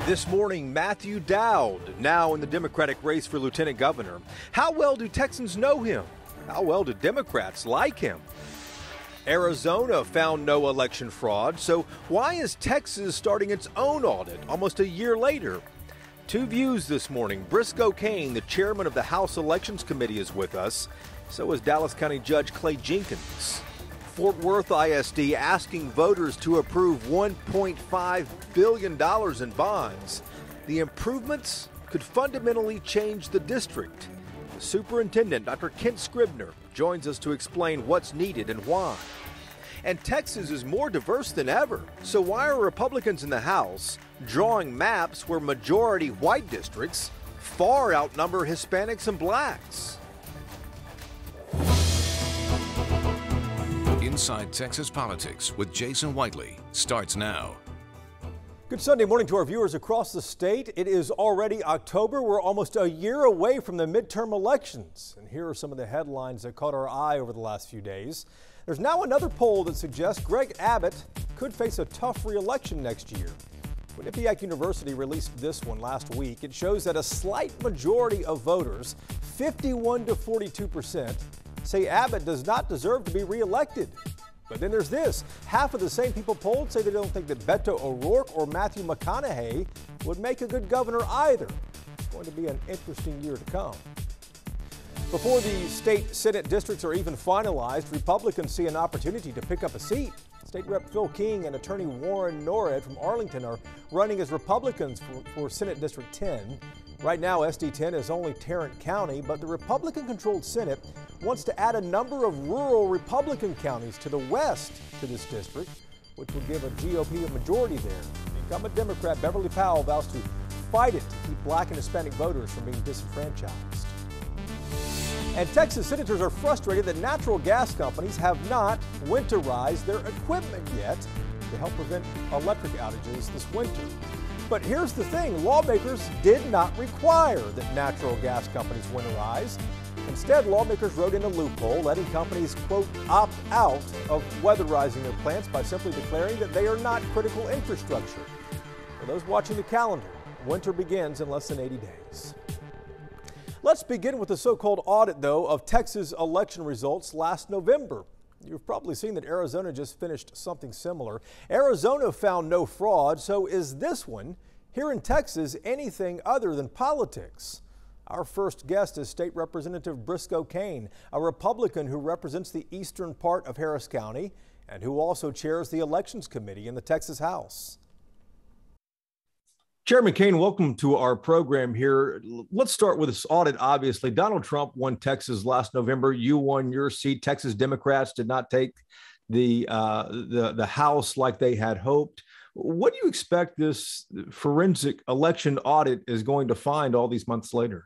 This morning, Matthew Dowd, now in the Democratic race for lieutenant governor. How well do Texans know him? How well do Democrats like him? Arizona found no election fraud, so why is Texas starting its own audit almost a year later? Two views this morning. Briscoe Cain, the chairman of the House Elections Committee, is with us. So is Dallas County Judge Clay Jenkins. Fort Worth ISD asking voters to approve $1.5 billion in bonds. The improvements could fundamentally change the district. The superintendent, Dr. Kent Scribner, joins us to explain what's needed and why. And Texas is more diverse than ever. So why are Republicans in the House drawing maps where majority white districts far outnumber Hispanics and blacks? Inside Texas Politics with Jason Whiteley starts now. Good Sunday morning to our viewers across the state. It is already October. We're almost a year away from the midterm elections. And here are some of the headlines that caught our eye over the last few days. There's now another poll that suggests Greg Abbott could face a tough re-election next year. Quinnipiac University released this one last week. It shows that a slight majority of voters, 51 to 42%, say Abbott does not deserve to be re-elected. But then there's this. Half of the same people polled say they don't think that Beto O'Rourke or Matthew McConaughey would make a good governor either. It's going to be an interesting year to come. Before the state Senate districts are even finalized, Republicans see an opportunity to pick up a seat. State Rep Phil King and Attorney Warren Norred from Arlington are running as Republicans for Senate District 10. Right now, SD10 is only Tarrant County, but the Republican-controlled Senate wants to add a number of rural Republican counties to the west to this district, which would give a GOP a majority there. Incumbent Democrat Beverly Powell vows to fight it to keep black and Hispanic voters from being disenfranchised. And Texas senators are frustrated that natural gas companies have not winterized their equipment yet to help prevent electric outages this winter. But here's the thing, lawmakers did not require that natural gas companies winterize. Instead, lawmakers wrote in a loophole letting companies, quote, opt out of weatherizing their plants by simply declaring that they are not critical infrastructure. For those watching the calendar, winter begins in less than 80 days. Let's begin with the so-called audit, though, of Texas election results last November. You've probably seen that Arizona just finished something similar. Arizona found no fraud, so is this one, here in Texas, anything other than politics? Our first guest is State Representative Briscoe Cain, a Republican who represents the eastern part of Harris County and who also chairs the Elections Committee in the Texas House. Chairman Kane, welcome to our program here. Let's start with this audit. Obviously, Donald Trump won Texas last November. You won your seat. Texas Democrats did not take the House like they had hoped. What do you expect this forensic election audit is going to find all these months later?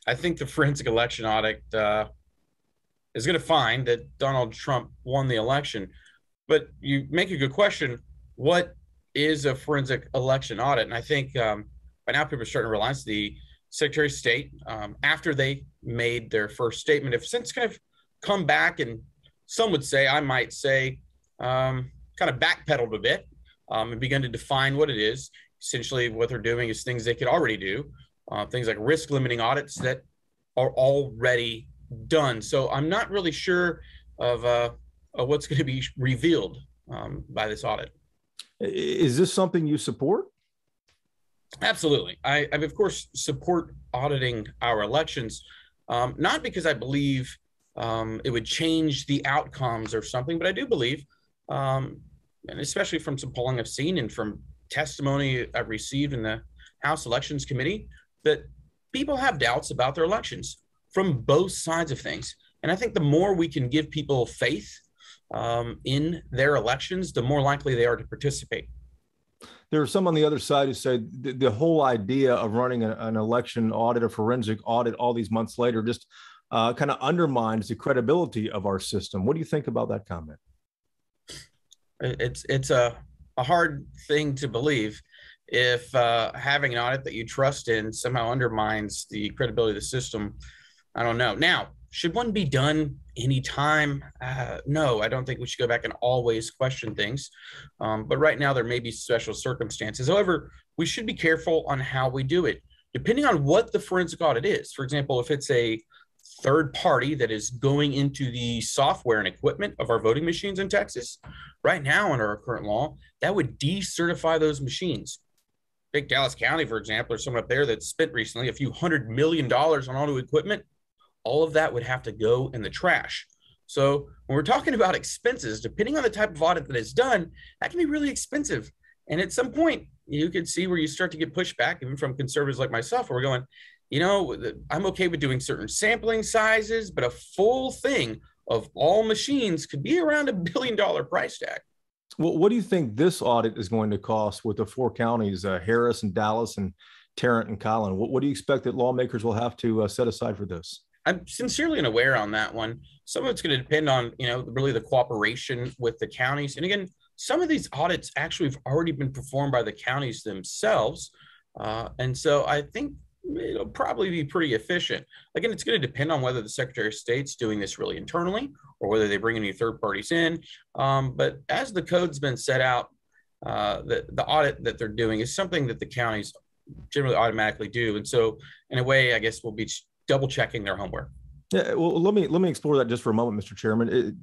I think the forensic election audit is going to find that Donald Trump won the election. But you make a good question. What is a forensic election audit? And I think by now people are starting to realize the Secretary of State, after they made their first statement, have since kind of come back and some would say, I might say, kind of backpedaled a bit and begun to define what it is. Essentially, what they're doing is things they could already do, things like risk limiting audits that are already done. So I'm not really sure of what's going to be revealed by this audit. Is this something you support? Absolutely. I of course support auditing our elections, not because I believe it would change the outcomes or something, but I do believe, and especially from some polling I've seen and from testimony I've received in the House Elections Committee, that people have doubts about their elections from both sides of things. And I think the more we can give people faith in their elections, the more likely they are to participate. There are some on the other side who say the whole idea of running an election audit, a forensic audit all these months later just kind of undermines the credibility of our system. What do you think about that comment? It's a hard thing to believe if having an audit that you trust in somehow undermines the credibility of the system. I don't know. Now, Should one be done anytime? No, I don't think we should go back and always question things. But right now there may be special circumstances. However, we should be careful on how we do it, depending on what the forensic audit is. For example, if it's a third party that is going into the software and equipment of our voting machines in Texas, right now under our current law, that would decertify those machines. Take Dallas County, for example, or someone up there that spent recently a few $100 million on auto equipment. All of that would have to go in the trash. So when we're talking about expenses, depending on the type of audit that is done, that can be really expensive. And at some point, you can see where you start to get pushback, even from conservatives like myself, where we're going, you know, I'm okay with doing certain sampling sizes, but a full thing of all machines could be around $1 billion price tag. Well, what do you think this audit is going to cost with the 4 counties, Harris and Dallas and Tarrant and Collin? What do you expect that lawmakers will have to set aside for this? I'm sincerely unaware on that one. Some of it's going to depend on, you know, really the cooperation with the counties. And again, some of these audits actually have already been performed by the counties themselves. And so I think it'll probably be pretty efficient. Again, it's going to depend on whether the Secretary of State's doing this really internally or whether they bring any third parties in. But as the code's been set out, the audit that they're doing is something that the counties generally automatically do. And so in a way, I guess we'll be double checking their homework. Yeah, well, let me explore that just for a moment, Mr. Chairman.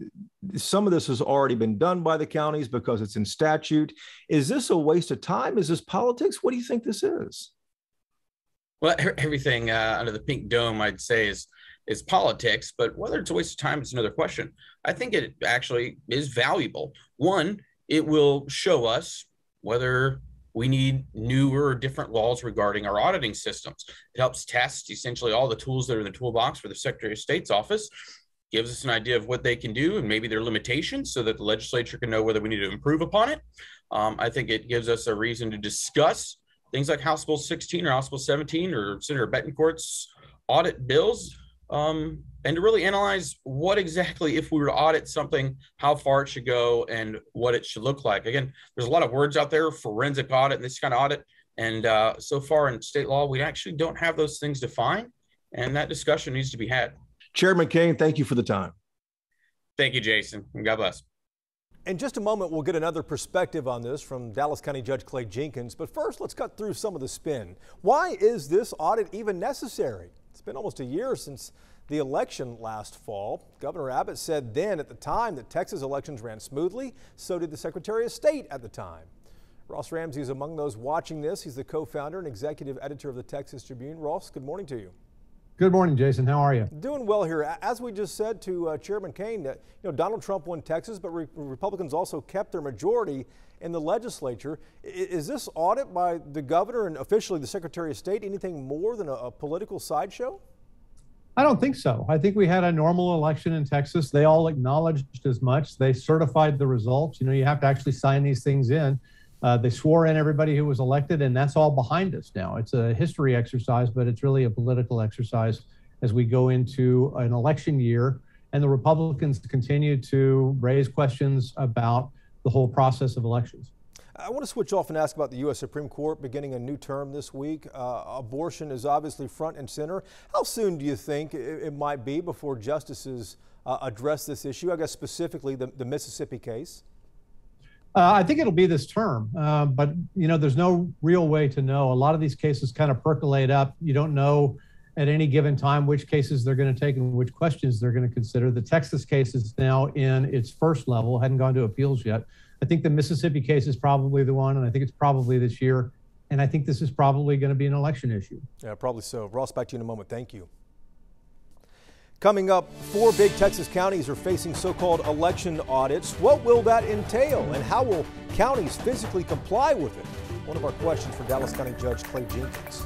Some of this has already been done by the counties because it's in statute. Is this a waste of time? Is this politics? What do you think this is? Well, everything under the pink dome, I'd say, is politics, but whether it's a waste of time is another question. I think it actually is valuable. One, it will show us whether we need newer or different laws regarding our auditing systems. It helps test essentially all the tools that are in the toolbox for the Secretary of State's office, gives us an idea of what they can do and maybe their limitations so that the legislature can know whether we need to improve upon it. I think it gives us a reason to discuss things like House Bill 16 or House Bill 17 or Senator Betancourt's audit bills, and to really analyze what exactly, if we were to audit something, how far it should go and what it should look like. Again, there's a lot of words out there, forensic audit and this kind of audit. And so far in state law, we actually don't have those things defined, and that discussion needs to be had. Chairman Kane, thank you for the time. Thank you, Jason, and God bless. In just a moment, we'll get another perspective on this from Dallas County Judge Clay Jenkins. But first, let's cut through some of the spin. Why is this audit even necessary? It's been almost a year since the election last fall. Governor Abbott said then at the time that Texas elections ran smoothly. So did the Secretary of State at the time. Ross Ramsey is among those watching this. He's the co-founder and executive editor of the Texas Tribune. Ross, good morning to you. Good morning, Jason. How are you? Doing well here. As we just said to Chairman Kane, Donald Trump won Texas, but Republicans also kept their majority in the legislature. Is this audit by the governor and officially the Secretary of State anything more than a political sideshow? I don't think so. I think we had a normal election in Texas. They all acknowledged as much. They certified the results. You know, you have to actually sign these things in. They swore in everybody who was elected, and that's all behind us now. It's a history exercise, but it's really a political exercise as we go into an election year. And the Republicans continue to raise questions about the whole process of elections. I want to switch off and ask about the U.S. Supreme Court beginning a new term this week. Abortion is obviously front and center. How soon do you think it might be before justices address this issue? I guess specifically the Mississippi case. I think it'll be this term, but you know, there's no real way to know. A lot of these cases kind of percolate up. You don't know at any given time which cases they're going to take and which questions they're going to consider. The Texas case is now in its first level, hadn't gone to appeals yet. I think the Mississippi case is probably the one, and I think it's probably this year. And I think this is probably going to be an election issue. Yeah, probably so. Ross, back to you in a moment. Thank you. Coming up, 4 big Texas counties are facing so-called election audits. What will that entail, and how will counties physically comply with it? One of our questions for Dallas County Judge Clay Jenkins.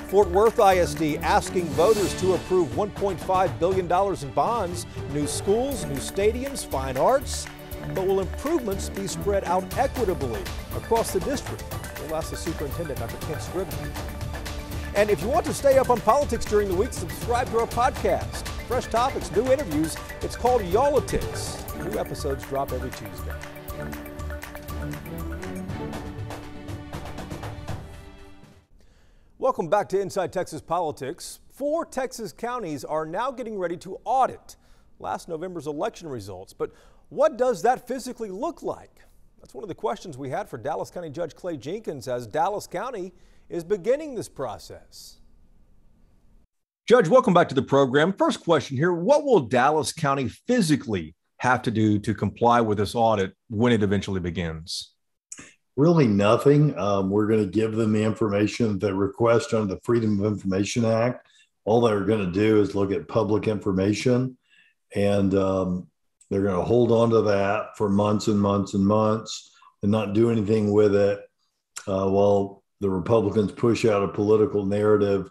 Fort Worth ISD asking voters to approve $1.5 billion in bonds, new schools, new stadiums, fine arts. But will improvements be spread out equitably across the district? We'll ask the superintendent, Dr. Kent Scribner. And if you want to stay up on politics during the week, subscribe to our podcast. Fresh topics, new interviews. It's called Y'all-itics. New episodes drop every Tuesday. Welcome back to Inside Texas Politics. 4 Texas counties are now getting ready to audit last November's election results. But what does that physically look like? That's one of the questions we had for Dallas County Judge Clay Jenkins as Dallas County is beginning this process. Judge, welcome back to the program. First question here, what will Dallas County physically have to do to comply with this audit when it eventually begins? Really nothing. We're going to give them the information they request under the Freedom of Information Act. All they're going to do is look at public information, and they're going to hold on to that for months and months and months and not do anything with it while the Republicans push out a political narrative,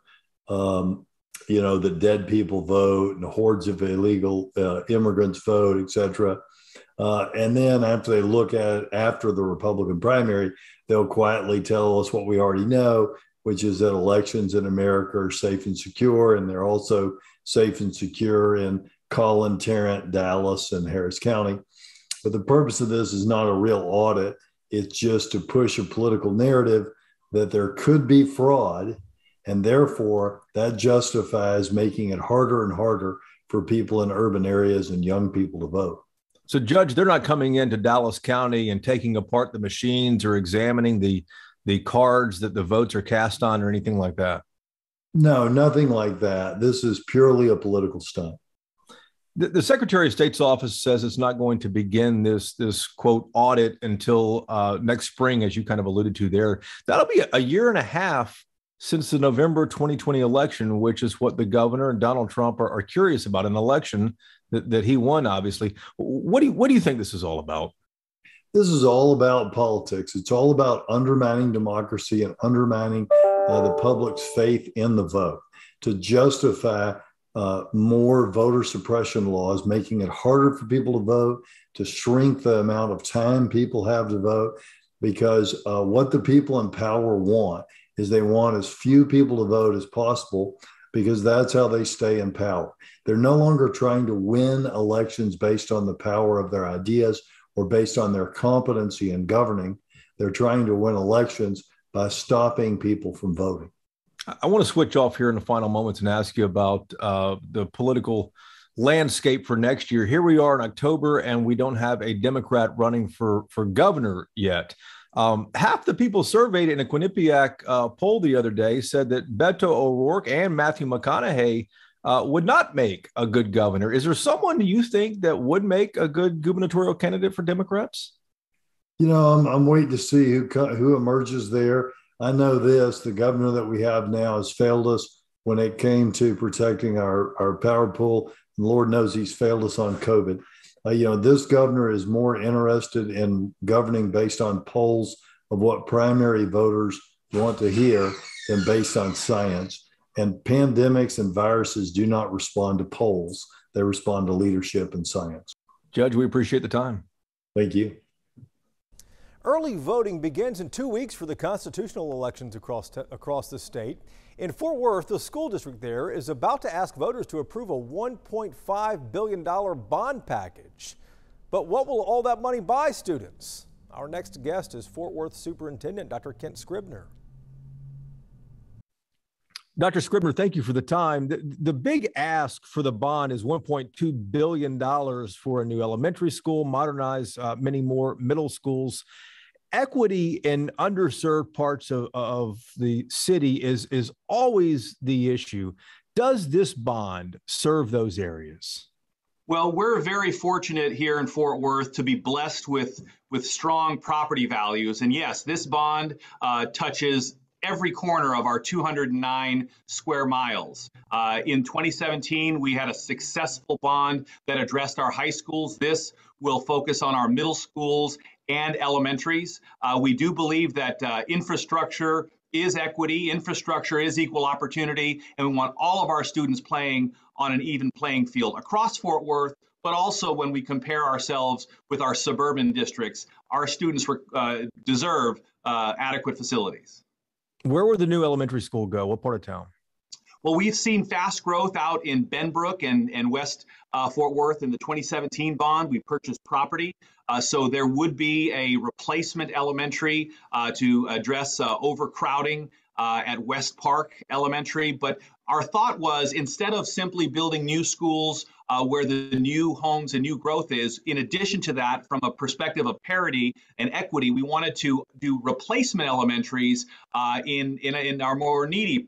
that dead people vote and hordes of illegal immigrants vote, et cetera. And then after they look at it after the Republican primary, they'll quietly tell us what we already know, which is that elections in America are safe and secure, and they're also safe and secure in Collin, Tarrant, Dallas, and Harris County. But the purpose of this is not a real audit. It's just to push a political narrative that there could be fraud, and therefore that justifies making it harder and harder for people in urban areas and young people to vote. So, Judge, they're not coming into Dallas County and taking apart the machines or examining the cards that the votes are cast on or anything like that? No, nothing like that. This is purely a political stunt. The Secretary of State's office says it's not going to begin this quote audit until next spring, as you kind of alluded to there. That'll be a year and a half since the November 2020 election, which is what the governor and Donald Trump are curious about, an election that he won, obviously. What do you think this is all about? This is all about politics. It's all about undermining democracy and undermining the public's faith in the vote to justify more voter suppression laws, making it harder for people to vote, to shrink the amount of time people have to vote, because what the people in power want is they want as few people to vote as possible, because that's how they stay in power. They're no longer trying to win elections based on the power of their ideas or based on their competency in governing. They're trying to win elections by stopping people from voting. I want to switch off here in the final moments and ask you about the political landscape for next year. Here we are in October, and we don't have a Democrat running for governor yet. Half the people surveyed in a Quinnipiac poll the other day said that Beto O'Rourke and Matthew McConaughey would not make a good governor. Is there someone you think that would make a good gubernatorial candidate for Democrats? I'm waiting to see who emerges there. I know this, the governor that we have now has failed us when it came to protecting our power pool. And Lord knows he's failed us on COVID. This governor is more interested in governing based on polls of what primary voters want to hear than based on science. And pandemics and viruses do not respond to polls. They respond to leadership and science. Judge, we appreciate the time. Thank you. Early voting begins in 2 weeks for the constitutional elections across the state. In Fort Worth, the school district there is about to ask voters to approve a $1.5 billion bond package. But what will all that money buy students? Our next guest is Fort Worth Superintendent Dr. Kent Scribner. Dr. Scribner, thank you for the time. The big ask for the bond is $1.2 billion for a new elementary school, modernize many more middle schools. Equity in underserved parts of the city is always the issue. Does this bond serve those areas? Well, we're very fortunate here in Fort Worth to be blessed with strong property values. And yes, this bond touches every corner of our 209 square miles. In 2017, we had a successful bond that addressed our high schools. This will focus on our middle schools and elementaries. We do believe that infrastructure is equity, infrastructure is equal opportunity, and we want all of our students playing on an even playing field across Fort Worth, but also when we compare ourselves with our suburban districts, our students deserve adequate facilities. Where would the new elementary school go? What part of town? Well, we've seen fast growth out in Benbrook and West Fort Worth. In the 2017 bond, we purchased property. So there would be a replacement elementary to address overcrowding at West Park Elementary. But our thought was, instead of simply building new schools where the new homes and new growth is, in addition to that, from a perspective of parity and equity, we wanted to do replacement elementaries in our more needy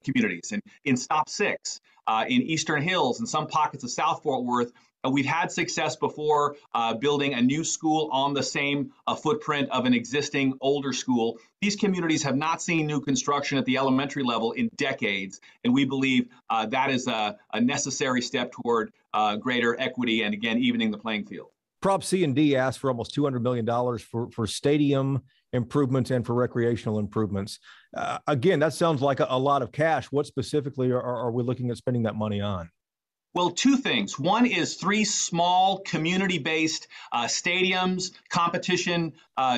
communities, and in Stop 6, in Eastern Hills, and some pockets of South Fort Worth. We've had success before building a new school on the same footprint of an existing older school. These communities have not seen new construction at the elementary level in decades, and we believe that is a necessary step toward greater equity and, again, evening the playing field. Prop C and D asked for almost $200 million for stadium improvements and for recreational improvements. Again, that sounds like a lot of cash. What specifically are we looking at spending that money on? Well, two things. One is 3 small community-based stadiums, competition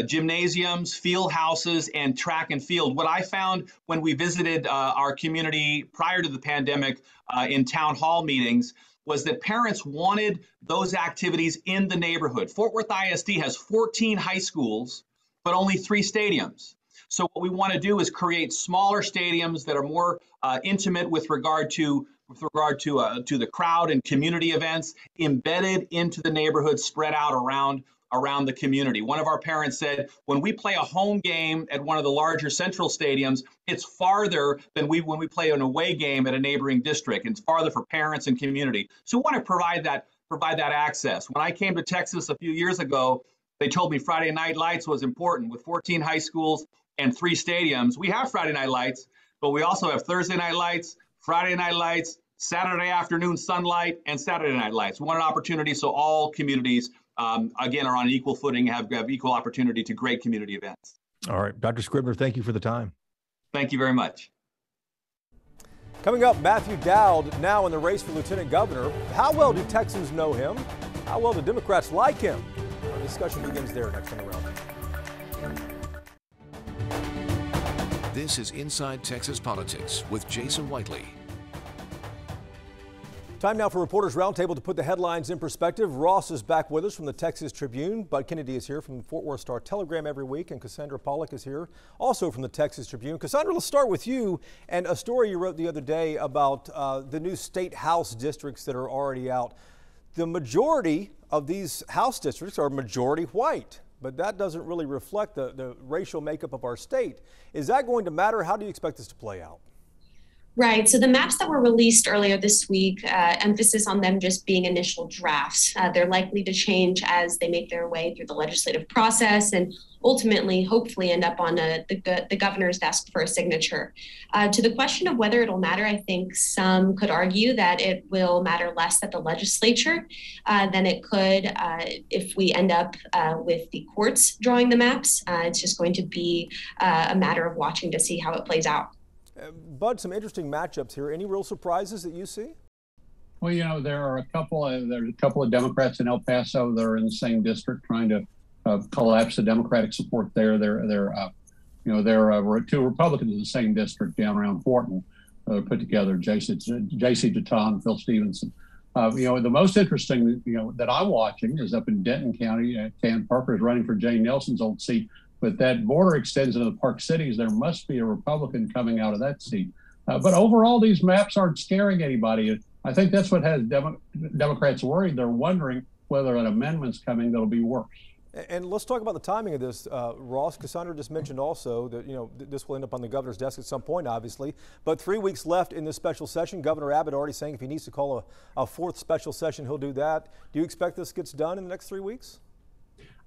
gymnasiums, field houses, and track and field. What I found when we visited our community prior to the pandemic in town hall meetings was that parents wanted those activities in the neighborhood. Fort Worth ISD has 14 high schools, but only 3 stadiums. So what we want to do is create smaller stadiums that are more intimate with regard to the crowd and community events, embedded into the neighborhood, spread out around the community. One of our parents said, when we play a home game at one of the larger central stadiums, it's farther than when we play an away game at a neighboring district. It's farther for parents and community. So we want to provide that access. When I came to Texas a few years ago, they told me Friday night lights was important. With 14 high schools and 3 stadiums, we have Friday night lights, but we also have Thursday night lights, Friday night lights, Saturday afternoon sunlight, and Saturday night lights. We want an opportunity so all communities, again, are on an equal footing, have equal opportunity to great community events. All right, Dr. Scribner, thank you for the time. Thank you very much. Coming up, Matthew Dowd now in the race for lieutenant governor. How well do Texans know him? How well do Democrats like him? Our discussion begins there next on the Roundtable. This is Inside Texas Politics with Jason Whiteley. Time now for Reporters Roundtable to put the headlines in perspective. Ross is back with us from the Texas Tribune. Bud Kennedy is here from the Fort Worth Star-Telegram every week, and Cassandra Pollock is here also from the Texas Tribune. Cassandra, let's start with you and a story you wrote the other day about the new state house districts that are already out. The majority of these house districts are majority white, but that doesn't really reflect the racial makeup of our state. Is that going to matter? How do you expect this to play out? Right. So the maps that were released earlier this week, emphasis on them just being initial drafts. They're likely to change as they make their way through the legislative process and ultimately, hopefully, end up on the governor's desk for a signature. To the question of whether it'll matter, I think some could argue that it will matter less at the legislature than it could if we end up with the courts drawing the maps. It's just going to be a matter of watching to see how it plays out. Bud, some interesting matchups here. Any real surprises that you see? Well, you know, there's a couple of Democrats in El Paso that are in the same district trying to collapse the Democratic support there. There are 2 Republicans in the same district down around Fortin put together, J.C. Deton, Phil Stevenson. The most interesting, that I'm watching is up in Denton County. Tan Parker is running for Jay Nelson's old seat. But that border extends into the Park Cities. There must be a Republican coming out of that seat. But overall, these maps aren't scaring anybody. I think that's what has Democrats worried. They're wondering whether an amendment's coming that'll be worse. And let's talk about the timing of this. Ross, Cassandra just mentioned also that, this will end up on the governor's desk at some point, obviously. But 3 weeks left in this special session. Governor Abbott already saying if he needs to call a 4th special session, he'll do that. Do you expect this gets done in the next 3 weeks?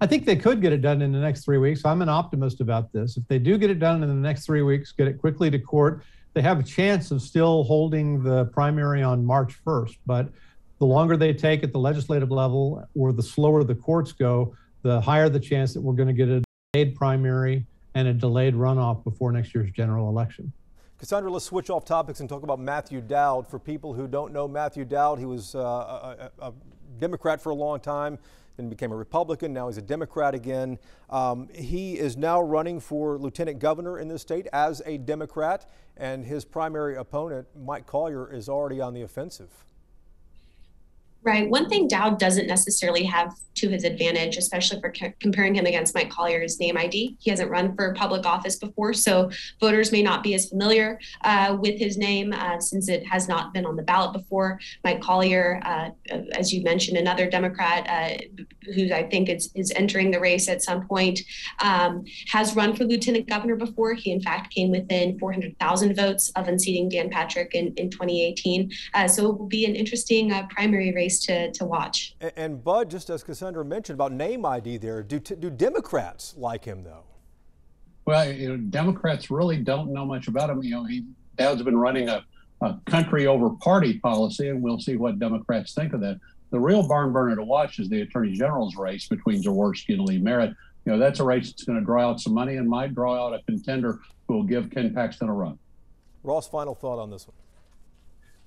I think they could get it done in the next 3 weeks. I'm an optimist about this. If they do get it done in the next 3 weeks, get it quickly to court, they have a chance of still holding the primary on March 1st. But the longer they take at the legislative level or the slower the courts go, the higher the chance that we're going to get a delayed primary and a delayed runoff before next year's general election. Cassandra, let's switch off topics and talk about Matthew Dowd. For people who don't know Matthew Dowd, he was a Democrat for a long time, then became a Republican. Now he's a Democrat again. He is now running for lieutenant governor in this state as a Democrat, and his primary opponent, Mike Collier, is already on the offensive. Right. One thing Dowd doesn't necessarily have to his advantage, especially for comparing him against Mike Collier, is name ID. He hasn't run for public office before, so voters may not be as familiar with his name since it has not been on the ballot before. Mike Collier, as you mentioned, another Democrat who I think is entering the race at some point, has run for lieutenant governor before. He, in fact, came within 400,000 votes of unseating Dan Patrick in 2018. So it will be an interesting primary race to watch. And Bud, just as Cassandra mentioned about name ID there, do Democrats like him though? Well, Democrats really don't know much about him. Dowd's been running a country over party policy, and we'll see what Democrats think of that. The real barn burner to watch is the Attorney General's race between Jaworski and Lee Merritt. That's a race that's going to draw out some money and might draw out a contender who will give Ken Paxton a run. Ross, final thought on this one.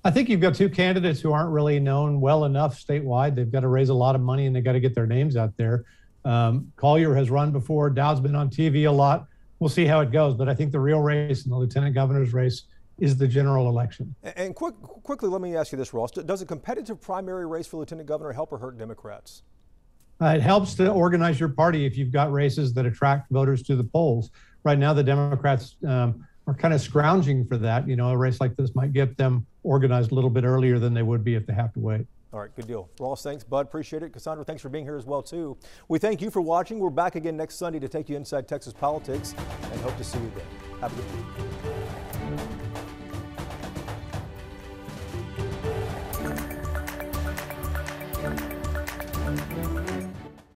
I think you've got two candidates who aren't really known well enough statewide. They've got to raise a lot of money and they've got to get their names out there. Collier has run before. Dowd's been on TV a lot. We'll see how it goes. But I think the real race in the lieutenant governor's race is the general election. And quickly, let me ask you this, Ross. Does a competitive primary race for lieutenant governor help or hurt Democrats? It helps to organize your party if you've got races that attract voters to the polls. Right now, the Democrats are kind of scrounging for that. A race like this might get them organized a little bit earlier than they would be if they have to wait. All right, good deal. Ross, thanks. Bud, appreciate it. Cassandra, thanks for being here as well, too. We thank you for watching. We're back again next Sunday to take you inside Texas politics and hope to see you again. Have a good week.